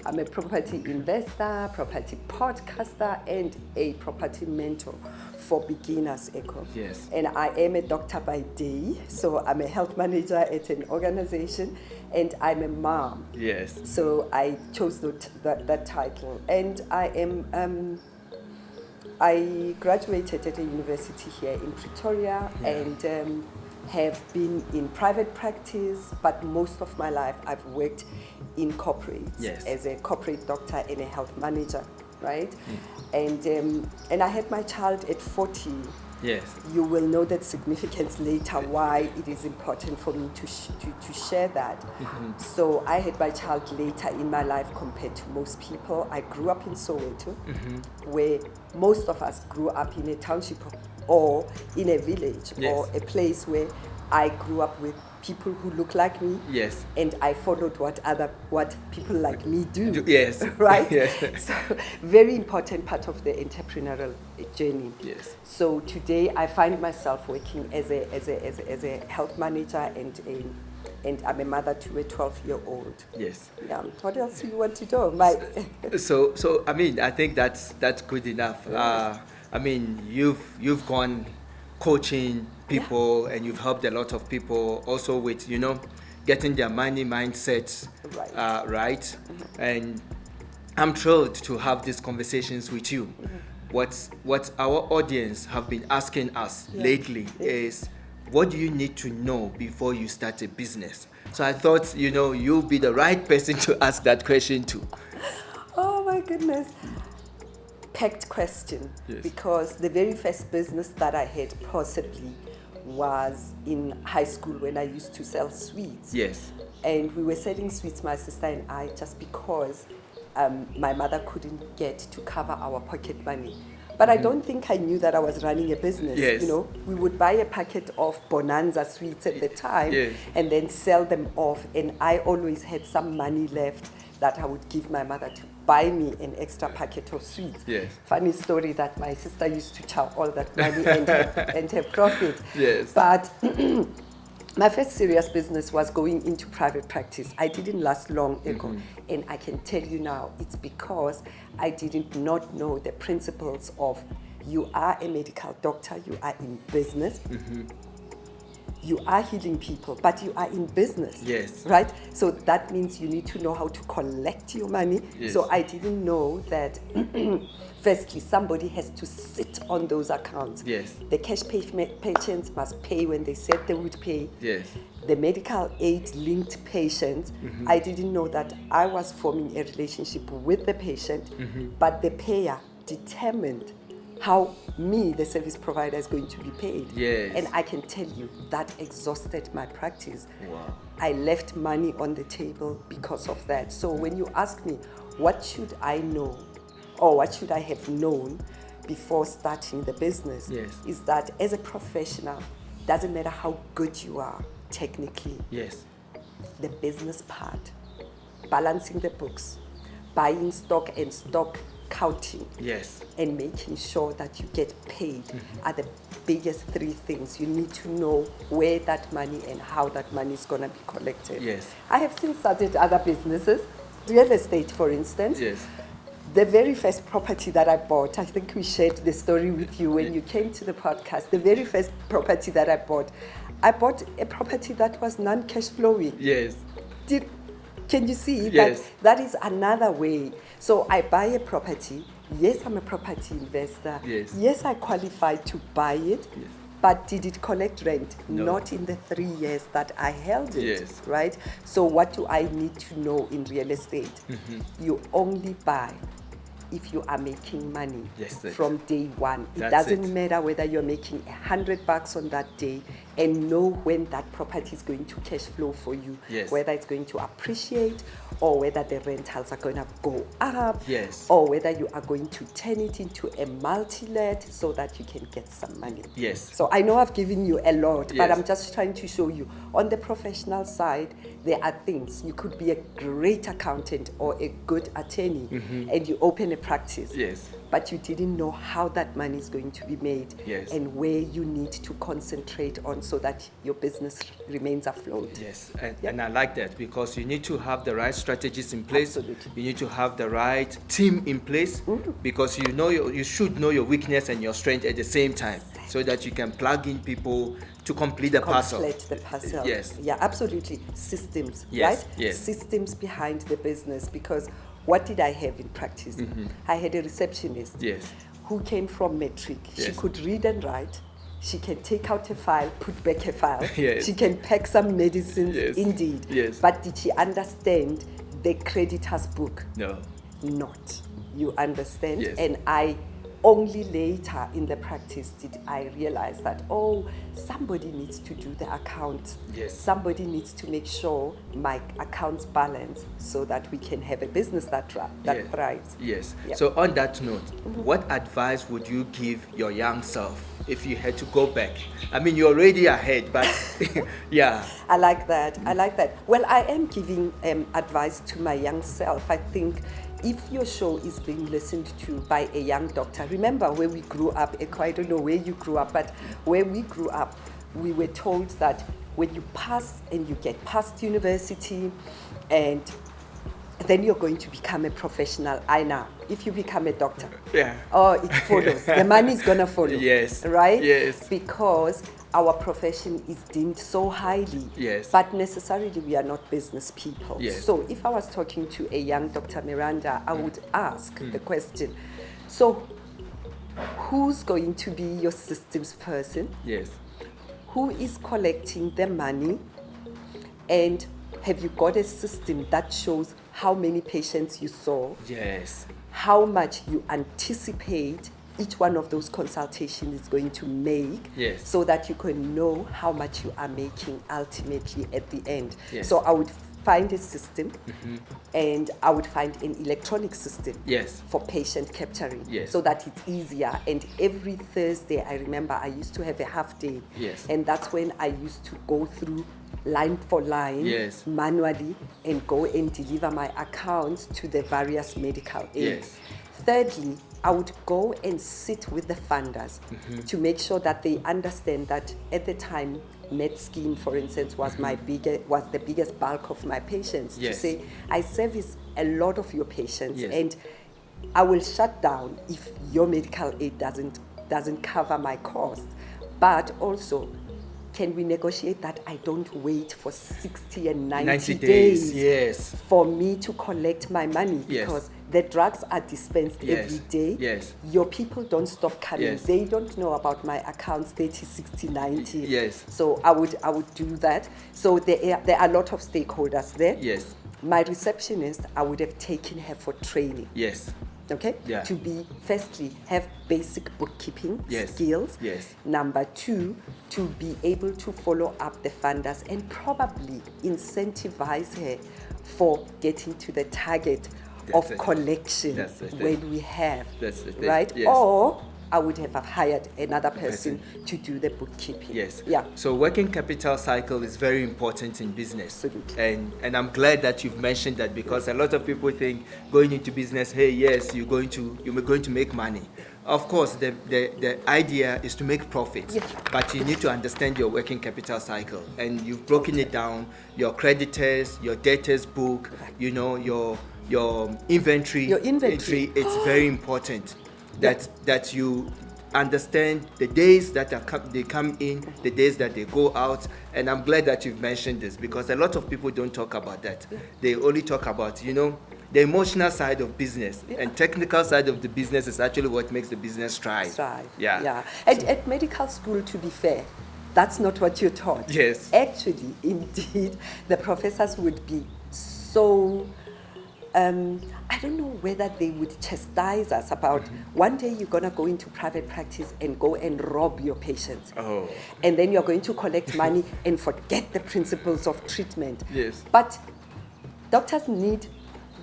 I'm a property investor, property podcaster, and a property mentor for beginners, Echo. Yes. And I am a doctor by day, so I'm a health manager at an organization, and I'm a mom. Yes. So I chose that title. And I graduated at a university here in Pretoria, and have been in private practice, but most of my life I've worked in corporates as a corporate doctor and a health manager, right? And I had my child at 40. Yes. You will know that significance later, why it is important for me to share that. So I had my child later in my life compared to most people. I grew up in Soweto, where most of us grew up in a township or in a village or a place where I grew up with people who look like me. Yes. And I followed what people like me do. Yes. Right? Yes. So very important part of the entrepreneurial journey. Yes. So today I find myself working as a health manager, and I'm a mother to a 12-year-old. Yes. Yeah. What else do you want to know? So I mean, I think that's good enough. I mean, you've gone coaching people, and you've helped a lot of people also with, getting their money mindset right. And I'm thrilled to have these conversations with you. What our audience have been asking us lately is, what do you need to know before you start a business? So I thought, you'll be the right person to ask that question to. Oh my goodness. Packed question. Yes. Because the very first business that I had possibly was in high school when I used to sell sweets. Yes. And we were selling sweets, my sister and I, just because my mother couldn't get to cover our pocket money. But I don't think I knew that I was running a business. Yes. We would buy a packet of Bonanza sweets at the time and then sell them off. And I always had some money left that I would give my mother to buy me an extra packet of sweets. Yes. Funny story that my sister used to chow all that money and her profit. Yes. But my first serious business was going into private practice. I didn't last long ago, and I can tell you now, it's because I did not know the principles of, you are a medical doctor, you are in business, you are healing people, but you are in business. Yes. Right? So that means you need to know how to collect your money. Yes. So I didn't know that firstly, somebody has to sit on those accounts. Yes. The cash patients must pay when they said they would pay. Yes. The medical aid linked patients, I didn't know that I was forming a relationship with the patient, but the payer determined how me, the service provider, is going to be paid. Yes. And I can tell you that exhausted my practice. Wow. I left money on the table because of that. So when you ask me, what should I know, or what should I have known before starting the business, is that as a professional, doesn't matter how good you are technically, the business part, balancing the books, buying stock and stock counting, and making sure that you get paid are the biggest three things. You need to know where that money and how that money is going to be collected. Yes. I have since started other businesses, real estate, for instance. Yes. The very first property that I bought, I think we shared the story with you when you came to the podcast. The very first property that I bought a property that was non-cash flowing. Yes. Can you see Yes. that is another way? So I buy a property. Yes, I'm a property investor. Yes. I qualified to buy it. Yes. But did it collect rent? No. Not in the 3 years that I held it, Yes. right? So what do I need to know in real estate? You only buy if you are making money from day one. It doesn't matter whether you're making $100 on that day, and know when that property is going to cash flow for you, whether it's going to appreciate, or whether the rentals are going to go up, or whether you are going to turn it into a multi-let so that you can get some money. Yes. So I know I've given you a lot, but I'm just trying to show you on the professional side, there are things. You could be a great accountant or a good attorney, and you open a practice. Yes. But you didn't know how that money is going to be made, Yes. and where you need to concentrate on so that your business remains afloat. Yes, and I like that, because you need to have the right strategies in place. Absolutely. You need to have the right team in place, because you should know your weakness and your strength at the same time, so that you can plug in people to complete the puzzle. Complete the puzzle. Yes. Yeah, absolutely. Systems, Yes, right? yes. Systems behind the business, because what did I have in practice? I had a receptionist Yes. who came from metric. She Yes. could read and write. She can take out a file, put back a file. Yes. She can pack some medicines, Yes. indeed. Yes. But did she understand the creditor's book? No. Not. You understand? Yes. And I only later in the practice did I realize that, somebody needs to do the account. Yes. Somebody needs to make sure my accounts balance so that we can have a business that Yes. thrives. Yes. Yeah. So on that note, what advice would you give your young self if you had to go back? I mean, you're already ahead, but yeah. I like that. Well, I am giving advice to my young self. I think if your show is being listened to by a young doctor, remember where we grew up, Ekow, I don't know where you grew up, but where we grew up, we were told that when you pass and you get past university, and then you're going to become a professional. I know. If you become a doctor, Yeah. it follows. The money is gonna follow. Yes. Right? Yes. Because our profession is deemed so highly. Yes. But necessarily we are not business people. Yes. So if I was talking to a young Dr. Miranda, I would ask the question, so who's going to be your systems person? Yes. Who is collecting the money? And have you got a system that shows how many patients you saw? Yes. How much you anticipate each one of those consultations is going to make, Yes. so that you can know how much you are making ultimately at the end. Yes. So I would find a system, and I would find an electronic system Yes. for patient capturing, Yes. so that it's easier. And every Thursday, I remember I used to have a half day, Yes. and that's when I used to go through line for line, Yes. manually, and go and deliver my accounts to the various medical aids. Yes. Thirdly, I would go and sit with the funders to make sure that they understand that at the time, Med Scheme, for instance, was the biggest bulk of my patients. Yes. To say, I service a lot of your patients, Yes. and I will shut down if your medical aid doesn't cover my cost. But also, can we negotiate that I don't wait for 60 and 90 days Yes. for me to collect my money? Yes. Because the drugs are dispensed Yes. every day. Yes. Your people don't stop coming. Yes. They don't know about my accounts 30, 60, 90. Yes. So I would do that. So there are a lot of stakeholders there. Yes. My receptionist, I would have taken her for training. Yes. Okay? Yeah. To be, firstly, have basic bookkeeping Yes. skills. Yes. Number two, to be able to follow up the funders and probably incentivize her for getting to the target of collection That's the thing. when we have. That's the thing. Right? Yes. Or I would have hired another person to do the bookkeeping. Yes. Yeah. So working capital cycle is very important in business. Absolutely. And I'm glad that you've mentioned that, because a lot of people think going into business, hey, yes, you're going to make money. Of course, the idea is to make profit, Yeah. but you need to understand your working capital cycle, and you've broken it down: your creditors, your debtors book, your inventory. Your inventory. It's very important that you understand the days that they come in, the days that they go out. And I'm glad that you've mentioned this, because a lot of people don't talk about that. They only talk about, the emotional side of business, and technical side of the business is actually what makes the business thrive. Yeah. At medical school, to be fair, that's not what you're taught. Yes. Actually, indeed, the professors would be so I don't know whether they would chastise us about one day you're going to go into private practice and go and rob your patients. Oh. And then you're going to collect money and forget the principles of treatment. Yes. But doctors need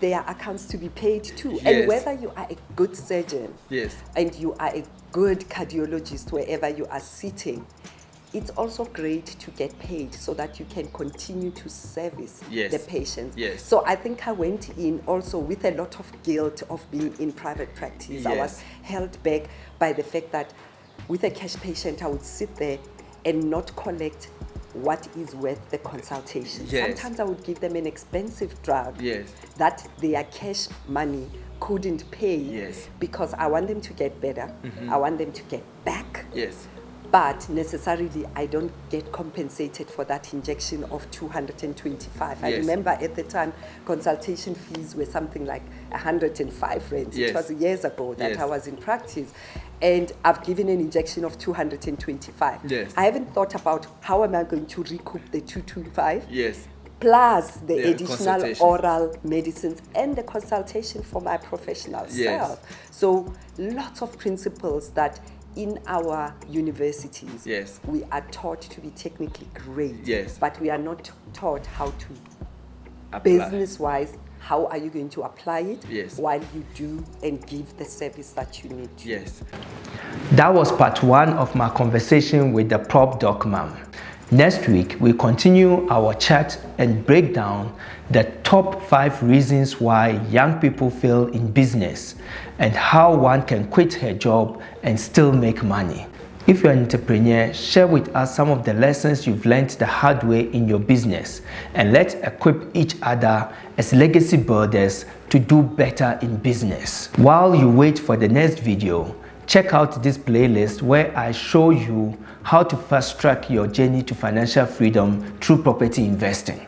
their accounts to be paid too. Yes. And whether you are a good surgeon Yes. and you are a good cardiologist, wherever you are sitting, it's also great to get paid so that you can continue to service the patients. So I think I went in also with a lot of guilt of being in private practice. I was held back by the fact that with a cash patient, I would sit there and not collect what is worth the consultation. Sometimes I would give them an expensive drug that their cash money couldn't pay because I want them to get better. I want them to get back. But necessarily I don't get compensated for that injection of 225. I remember at the time consultation fees were something like 105 rands. It was years ago that I was in practice, and I've given an injection of 225. I haven't thought about how am I going to recoup the 225 plus the additional oral medicines and the consultation for my professional self. So lots of principles that in our universities, we are taught to be technically great, but we are not taught how to, business-wise, how are you going to apply it while you do and give the service that you need to. That was part 1 of my conversation with the PropDocMom. Next week, we continue our chat and break down the top 5 reasons why young people fail in business and how one can quit her job and still make money. If you're an entrepreneur, share with us some of the lessons you've learned the hard way in your business, and let's equip each other as legacy builders to do better in business. While you wait for the next video, check out this playlist where I show you how to fast track your journey to financial freedom through property investing.